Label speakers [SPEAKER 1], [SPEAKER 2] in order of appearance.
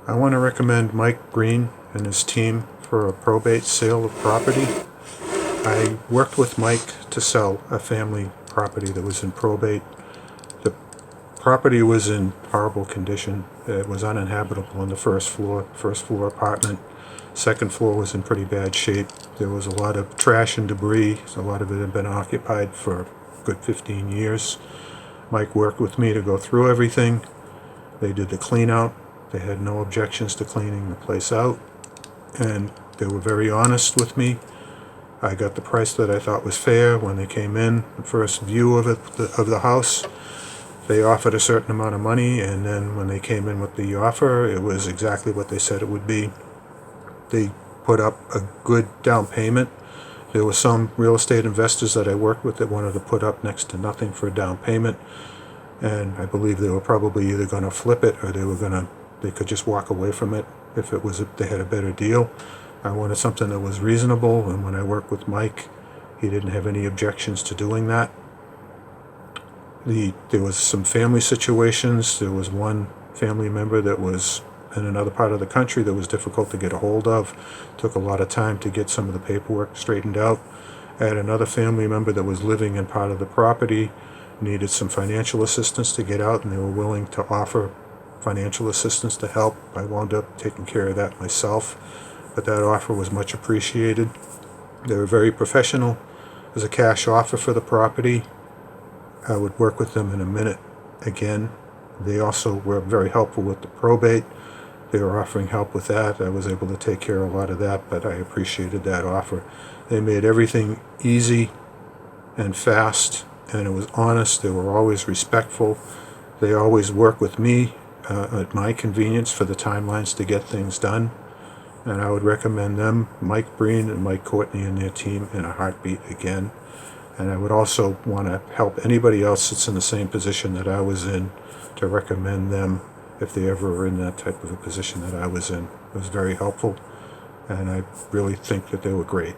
[SPEAKER 1] I want to recommend Mike Green and his team for a probate sale of property. I worked with Mike to sell a family property that was in probate. The property was in horrible condition. It was uninhabitable on the first floor apartment. Second floor was in pretty bad shape. There was a lot of trash and debris. A lot of it had been occupied for a good 15 years. Mike worked with me to go through everything. They did the clean out. They had no objections to cleaning the place out, and they were very honest with me. I got the price that I thought was fair when they came in. The first view of the house, they offered a certain amount of money, and then when they came in with the offer, it was exactly what they said it would be. They put up a good down payment. There were some real estate investors that I worked with that wanted to put up next to nothing for a down payment, and I believe they were probably either going to flip it or they could just walk away from it if they had a better deal. I wanted something that was reasonable, and when I worked with Mike, he didn't have any objections to doing that. There was some family situations. There was one family member that was in another part of the country that was difficult to get a hold of. Took a lot of time to get some of the paperwork straightened out. I had another family member that was living in part of the property, needed some financial assistance to get out, and they were willing to offer financial assistance to help. I wound up taking care of that myself, but that offer was much appreciated. They were very professional. As a cash offer for the property, I would work with them in a minute again. They also were very helpful with the probate. They were offering help with that. I was able to take care of a lot of that, but I appreciated that offer. They made everything easy and fast, and it was honest. They were always respectful. They always worked with me at my convenience for the timelines to get things done. And I would recommend them, Mike Breen and Mike Courtney and their team, in a heartbeat again. And I would also want to help anybody else that's in the same position that I was in to recommend them if they ever were in that type of a position that I was in. It was very helpful, and I really think that they were great.